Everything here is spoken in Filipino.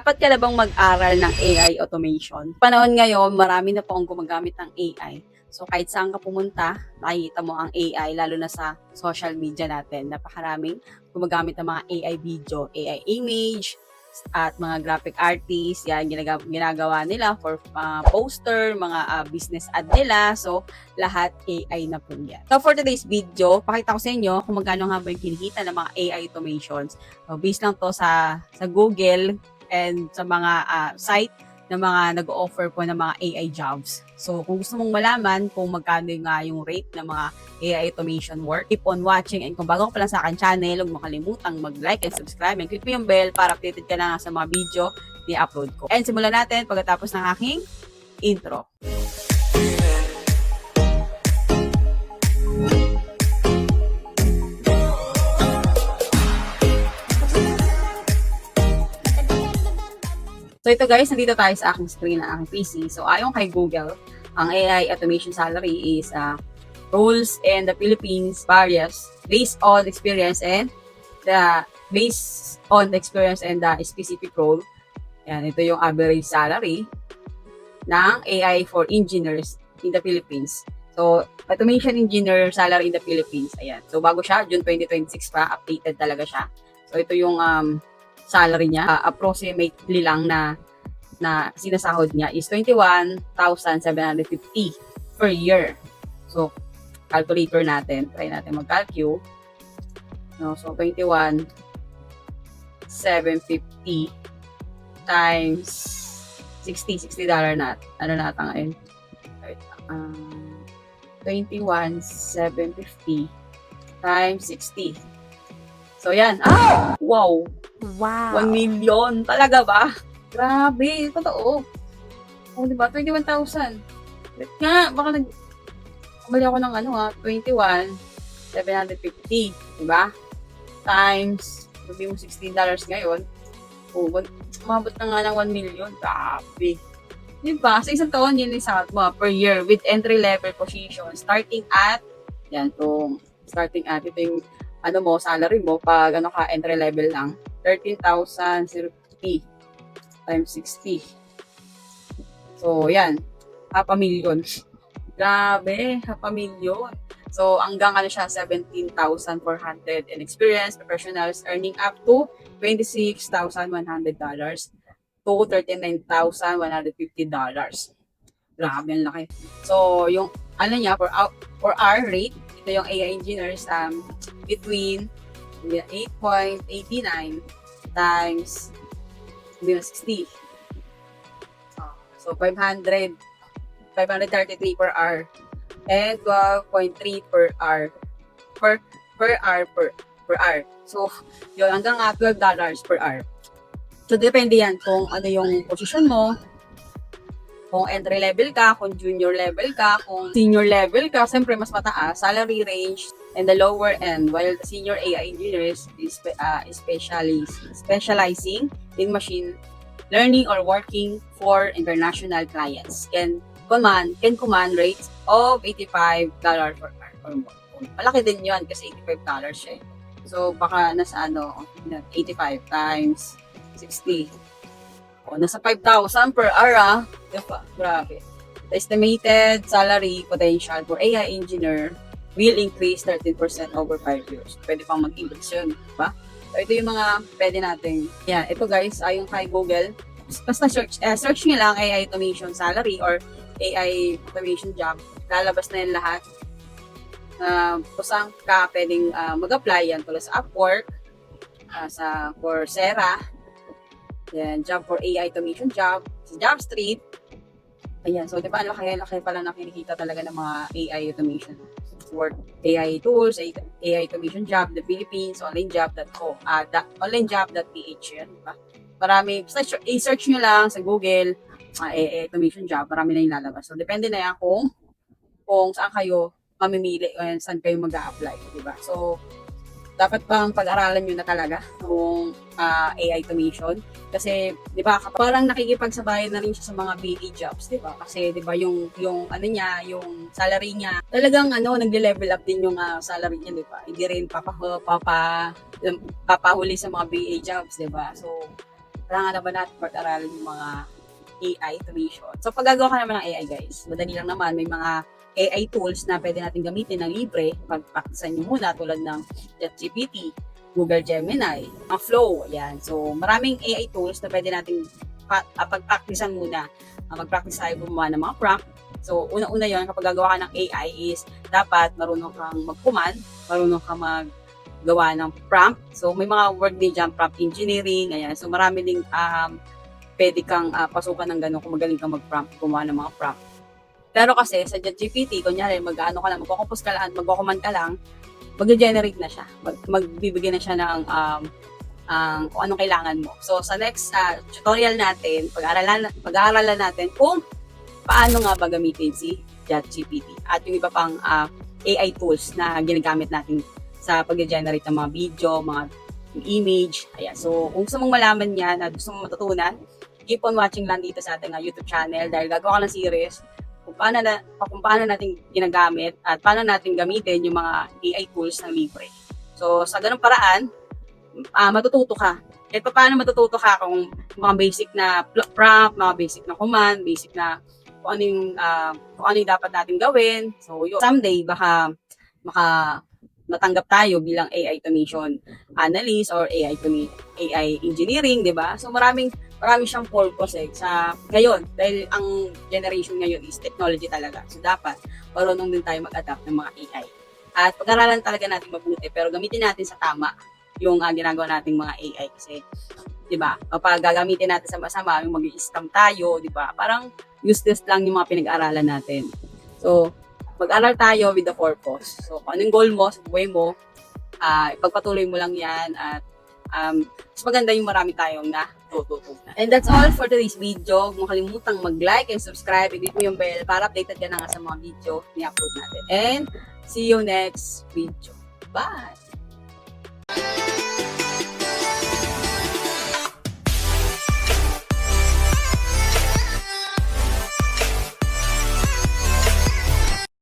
Dapat ka na bang mag-aral ng AI automation? Panahon ngayon, marami na po ang gumagamit ng AI. So kahit saan ka pumunta, makikita mo ang AI, lalo na sa social media natin. Napakaraming gumagamit ng mga AI video, AI image, at mga graphic artists. Yan, ginagawa nila for poster, mga business ad nila. So lahat AI na po yan. So for today's video, pakita ko sa inyo kung magkano nga ba yung kinikita ng mga AI automations. So based lang to sa Google and sa mga site na mga nag-offer po ng mga AI jobs. So, kung gusto mong malaman kung magkano nga yung rate ng mga AI automation work, keep on watching. And kung bago ka pa lang sa akin channel, huwag mo kalimutang mag-like and subscribe and click mo yung bell para updated ka na sa mga video ni-upload ko. And simulan natin pagkatapos ng aking intro. So ito guys, nandito tayo sa aking screen na aking PC. So ayon kay Google, ang AI automation salary is roles in the Philippines varies based on experience and the specific role. Yan, ito yung average salary ng AI for engineers in the Philippines. So, automation engineer salary in the Philippines. Ayan. So, bago siya, June 2026 pa, updated talaga siya. So, ito yung salary niya, approximately lang na sinasahod niya is 21,750 per year. So, calculator natin. Try natin mag-calculate. No, so, 21,750 times $60 na. Ano natin ngayon? 21,750 times 60. So, yan. Wow! Wow. 1 million. Talaga ba? Grabe. Totoo. Diba? 21,000. Nga, baka kumali ako ng 21,750. Diba? Times, sabi mo $16 ngayon. Umabot na nga ng 1 million. Grabe. Diba? Sa isang taon, yun yung sahod mo per year with entry-level position. Starting at, yan, ito yung salary mo pag entry level lang 13,050 times 60. So yan, half a million. Grabe, half a million. So hanggang siya 17,400 in experience professionals earning up to $26,100 to $39,150. Grabe, ang laki. So yung niya for our rate, ito yung AI engineers between 8.89 times 60. So 533 per hour and 12.3 per hour per hour. So yun, hanggang $12 per hour. So depende yan kung ano yung position mo, kung entry level ka, kung junior level ka, kung senior level ka, siyempre mas mataas, salary range, and the lower end, while the senior AI engineers is specializing in machine learning or working for international clients can command rates of $85 per hour or more. Malaki din yun kasi $85 siya. So baka nasa 85 times 60. Nasa 5,000 per hour, diba? Grabe. The estimated salary potential for AI engineer will increase 13% over 5 years. Pwede pang mag-increase yun, diba? So, ito yung mga pwede natin. Yeah, ito guys, ayon kay Google, basta search nyo lang AI automation salary or AI automation job. Lalabas na yan lahat. Kung saan ka pwedeng mag-apply yan tulad sa Upwork, sa Coursera, yan, job for AI automation job, sa JobStreet. Ayan, so diba, laki pala na kinikita talaga ng mga AI automation work, AI tools, AI automation job, the Philippines, onlinejob.co, onlinejob.ph yan, diba? Marami, i-search nyo lang sa Google, AI automation job, marami na yung lalabas. So, depende na yan kung saan kayo mamimili o saan kayo mag-a-apply, diba? So, dapat pang pag-aralan nyo na talaga kung AI automation. Kasi, di ba, parang nakikipagsabayan na rin siya sa mga BA jobs, di ba? Kasi, di ba, yung salary niya, talagang nagle-level up din yung salary niya, di ba? Hindi rin papahuli sa mga BA jobs, di ba? So, kailangan na ba natin pag-aralin yung mga AI automation? So, pag gagawa ka naman ng AI, guys, madali lang naman. May mga AI tools na pwede natin gamitin ng libre. Pag-practicean nyo muna tulad ng ChatGPT, Google Gemini, Flow, ayan. So, maraming AI tools na pwede natin pag-practicean muna. Mag-practice tayo gumawa ng mga prompt. So, una-una yon kapag gagawa ka ng AI is dapat marunong kang mag-command, marunong kang gawa ng prompt. So, may mga word din dyan, prompt engineering, ayan. So, marami ding pwede kang pasukan ng gano'n kung magaling kang mag-prompt, gumawa ng mga prompt. Pero kasi sa ChatGPT, kunyari, mag-ano ka lang, magko-compose ka lang, mag-command ka lang, mag-generate na siya. Magbibigay na siya ng kung anong kailangan mo. So, sa next tutorial natin, pag-aaralan natin kung paano nga ba gamitin si ChatGPT at yung iba pang AI tools na ginagamit natin sa pag-generate ng mga video, mga image. Ayan. So, kung gusto mong malaman yan at gusto mong matutunan, keep on watching lang dito sa ating YouTube channel dahil gagawa ka ng series kung paano natin ginagamit at paano natin gamitin yung mga AI tools ng libre. So, sa ganung paraan, matututo ka. Kahit paano matututo ka kung mga basic na prompt, mga basic na command, basic na kung ano yung dapat natin gawin. So, someday, baka matanggap tayo bilang AI automation analyst or AI engineering, di ba? So, marami siyang purpose sa ngayon. Dahil ang generation ngayon is technology talaga. So, dapat marunong din tayo mag-adapt ng mga AI. At pag-aralan talaga natin mabuti, pero gamitin natin sa tama yung ginagawa nating mga AI. Kasi, di ba, kapag gagamitin natin sa masama, yung mag-i-scam tayo, di ba, parang useless lang yung mga pinag-aralan natin. So, mag-aral tayo with the purpose. So, kung anong goal mo sa buhay mo, ipagpatuloy mo lang yan at mas maganda yung marami tayong natututunan. And that's all for today's video. Huwag mo kalimutang mag-like and subscribe. I-click mo yung bell para updated ka na nga sa mga video ni-upload natin. And see you next video. Bye!